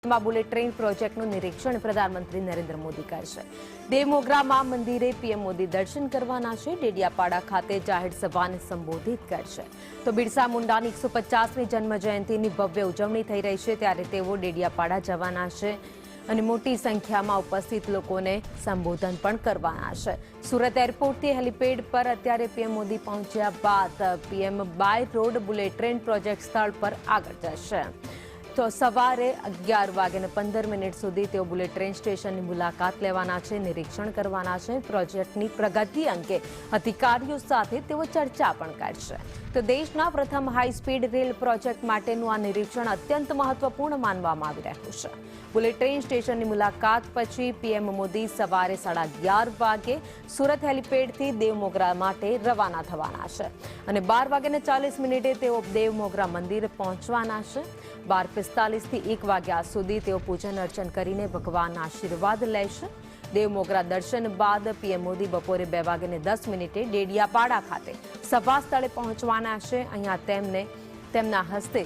Bullet train प्रोजेक्टનું નિરીક્ષણ પ્રધાનમંત્રી નરેન્દ્ર મોદી કરશે। દેવમોગરા મંદિરે પીએમ મોદી દર્શન કરવાના છે। ડેડિયાપાડા ખાતે જાહેર સભાને સંબોધિત કરશે। તો બિરસા મુંડાની 150મી જન્મ જયંતિની ભવ્ય ઉજવણી થઈ રહી છે, ત્યારે તેઓ ડેડિયાપાડા જવાના છે અને મોટી સંખ્યામાં ઉપસ્થિત લોકોને સંબોધન પણ કરવાના છે। સુરત એરપોર્ટથી હેલિપેડ પર અત્યારે પીએમ મોદી પહોંચ્યા બાદ PM by road bullet train project સ્થળ પર આગળ જશે। તો સવારે 11:15 સુધી તેઓ બુલેટ ટ્રેન સ્ટેશનની મુલાકાત લેવાના છે, નિરીક્ષણ કરવાના છે। પ્રોજેક્ટની પ્રગતિ અંગે અધિકારીઓ સાથે તેઓ ચર્ચા પણ કરશે। તો દેશના પ્રથમ હાઈ સ્પીડ રેલ પ્રોજેક્ટ માટેનું આ નિરીક્ષણ અત્યંત મહત્વપૂર્ણ માનવામાં આવી રહ્યું છે। બુલેટ ટ્રેન સ્ટેશનની મુલાકાત પછી પીએમ મોદી સવારે 11:30 વાગે સુરત હેલિપેડથી દેવમોગરા માટે રવાના થવાના છે અને 12:40 તેઓ દેવમોગરા મંદિર પહોંચવાના છે। 12:45 થી 1 વાગ્યા સુધી તેઓ પૂજન અર્ચન કરીને ભગવાનના આશીર્વાદ લેશે। દેવમોગરા દર્શન બાદ પીએમ મોદી બપોરે 2:10 ડેડિયાપાડા ખાતે સભા સ્થળે પહોંચવાના છે। અહીંયા તેમના હસ્તે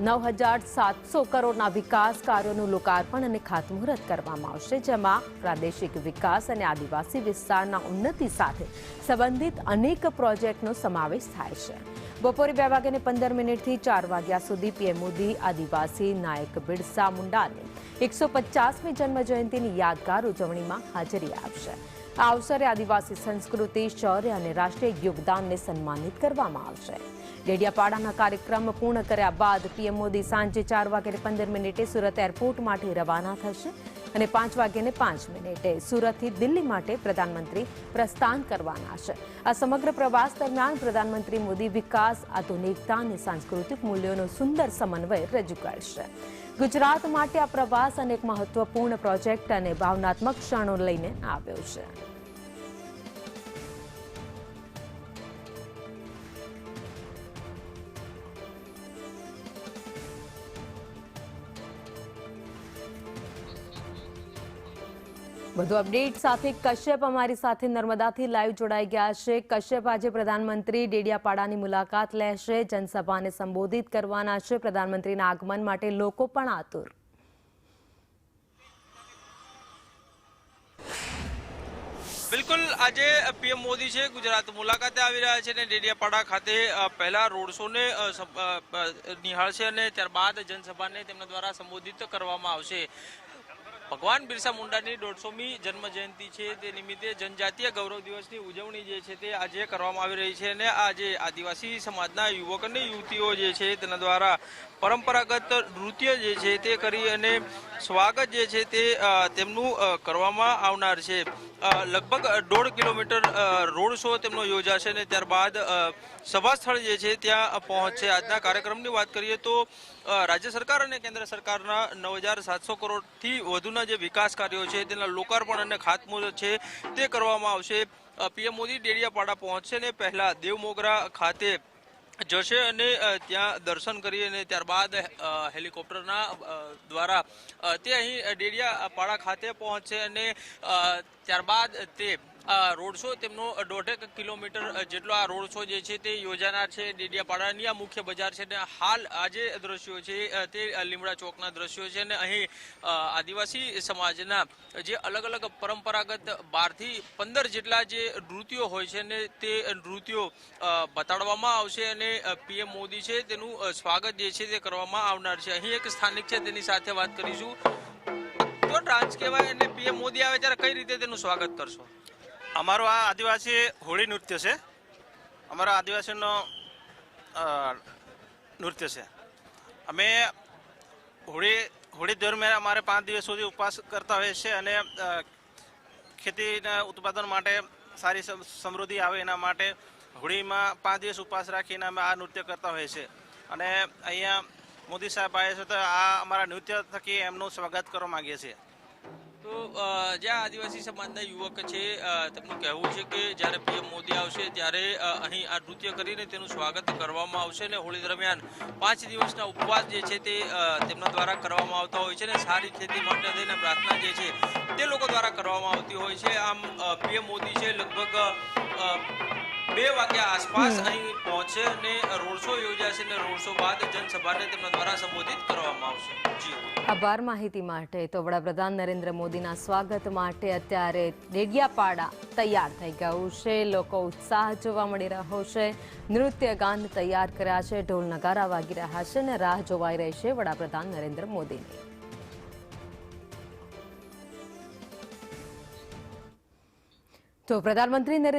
9,700 કરોડના વિકાસ કાર્યોનું લોકાર્પણ અને ખાતમુહૂર્ત કરવામાં આવશે, જેમાં પ્રાદેશિક વિકાસ અને આદિવાસી વિસ્તારના ઉન્નતિ સાથે સંબંધિત અનેક પ્રોજેક્ટનો સમાવેશ થાય છે। બપોરે 2:15 થી 4 વાગ્યા સુધી પીએમ મોદી આદિવાસી નાયક બિરસા મુંડાની 150મી જન્મ જયંતિની યાદગાર ઉજવણીમાં હાજરી આપશે। આ અવસરે આદિવાસી સંસ્કૃતિ, શૌર્ય અને રાષ્ટ્રીય યોગદાનને સન્માનિત કરવામાં આવશે। ડેડિયાપાડાના કાર્યક્રમ પૂર્ણ કર્યા બાદ પીએમ મોદી સાંજે 4:15 સુરત એરપોર્ટ માટે રવાના થશે અને 5:05 સુરતથી દિલ્હી માટે પ્રધાનમંત્રી પ્રસ્થાન કરવાના છે। આ સમગ્ર પ્રવાસ દરમિયાન પ્રધાનમંત્રી મોદી વિકાસ, આધુનિકતા અને સાંસ્કૃતિક મૂલ્યોનો સુંદર સમન્વય રજૂ કરશે। ગુજરાત માટે આ પ્રવાસ અનેક મહત્વપૂર્ણ પ્રોજેક્ટ અને ભાવનાત્મક ક્ષણો લઈને આવ્યો છે। વધુ અપડેટ સાથે કશ્યપ અમારી સાથે નર્મદાથી લાઈવ જોડાઈ ગયા છે। કશ્યપ, આજે પ્રધાનમંત્રી ડેડિયાપાડાની મુલાકાત લેશે, જનસભાને સંબોધિત કરવાના છે। પ્રધાનમંત્રીના આગમન માટે લોકો પણ આતુર। બિલકુલ, આજે પીએમ મોદી છે ગુજરાત મુલાકાતે આવી રહ્યા છે અને ડેડિયાપાડા ખાતે પહેલા રોડ શોને નિહાળશે અને ત્યારબાદ જનસભાને તેમના દ્વારા સંબોધિત કરવામાં આવશે। ભગવાન બિરસા મુંડાની 150મી જન્મ જયંતિ છે, તે નિમિત્તે જનજાતીય ગૌરવ દિવસની ઉજવણી જે છે તે આજે કરવામાં આવી રહી છે અને આજે આદિવાસી સમાજના યુવક અને યુવતીઓ જે છે તેના દ્વારા પરંપરાગત નૃત્ય જે છે તે કરી અને સ્વાગત જે છે તે તેમનું કરવામાં આવનાર છે। લગભગ 1.5 કિલોમીટર રોડ શો તેમનો યોજાશે અને ત્યારબાદ સભા સ્થળ જે છે ત્યાં પહોંચશે। આજના કાર્યક્રમની વાત કરીએ તો રાજ્ય સરકાર અને કેન્દ્ર સરકારના 9,700 કરોડથી વધુના જે વિકાસ કાર્યો છે તેના લોકાર્પણ અને ખાતમુહૂર્ત છે તે કરવામાં આવશે। પીએમ મોદી ડેડિયાપાડા પહોંચશે ને પહેલા દેવમોગરા ખાતે જશે અને ત્યાં દર્શન કરી અને ત્યારબાદ હેલિકોપ્ટરના દ્વારા તે અહીં ડેડિયાપાડા ખાતે પહોંચશે અને ત્યારબાદ તે રોડ શો તેમનો 1.5 કિલોમીટર જેટલો આ રોડ શો જે છે તે યોજાનાર છે। ડેડિયાપાડાની આ મુખ્ય બજાર છે અને હાલ આજે દ્રશ્યો છે તે લીમડા ચોકના દ્રશ્યો છે અને અહીં આદિવાસી સમાજના જે અલગ અલગ પરંપરાગત 12 થી 15 જેટલા જે નૃત્યો હોય છે ને તે નૃત્યો બતાડવામાં આવશે અને પીએમ મોદી છે તેનું સ્વાગત જે છે તે કરવામાં આવનાર છે। અહીં એક સ્થાનિક છે તેની સાથે વાત કરીશું। તો ડાન્સ કહેવાય અને પીએમ મોદી આવે ત્યારે કઈ રીતે તેનું સ્વાગત કરશો? અમારું આ આદિવાસી હોળી નૃત્ય છે, અમારા આદિવાસીનો નૃત્ય છે। અમે હોળી દરમિયાન અમારે 5 દિવસ સુધી ઉપવાસ કરતા હોઈએ છીએ અને ખેતીના ઉત્પાદન માટે સારી સમૃદ્ધિ આવે એના માટે હોળીમાં 5 દિવસ ઉપવાસ રાખીને અમે આ નૃત્ય કરતા હોઈએ છીએ અને અહીંયા મોદી સાહેબ આવે છે તો આ અમારા નૃત્ય થકી એમનું સ્વાગત કરવા માંગીએ છીએ। તો જ્યાં આદિવાસી સમાજના યુવક છે તેમનું કહેવું છે કે જ્યારે પીએમ મોદી આવશે ત્યારે અહીં આ નૃત્ય કરીને તેનું સ્વાગત કરવામાં આવશે અને હોળી દરમિયાન 5 દિવસના ઉપવાસ જે છે તે તેમના દ્વારા કરવામાં આવતા હોય છે અને સારી ખેતી માટે થઈને પ્રાર્થના જે છે તે લોકો દ્વારા કરવામાં આવતી હોય છે। આમ પીએમ મોદી છે લગભગ 2 વાગ્યા આસપાસ અહીં પહોંચશે અને રોડ શો યોજાશે અને રોડ શો બાદ જનસભાને તેમના દ્વારા સંબોધિત કરવામાં આવશે. જી આભાર માહિતી માટે. તો વડાપ્રધાન નરેન્દ્ર મોદીના સ્વાગત માટે અત્યારે ડેડિયાપાડા તૈયાર થઈ ગયું છે. લોકો ઉત્સાહ જોવા મળી રહ્યો છે. નૃત્ય ગાન તૈયાર કર્યા છે, ઢોલ નગારા વાગી રહ્યા છે અને રાહ જોવાઈ રહી છે વડાપ્રધાન નરેન્દ્ર મોદીની. તો પ્રધાનમંત્રી નરેન્દ્ર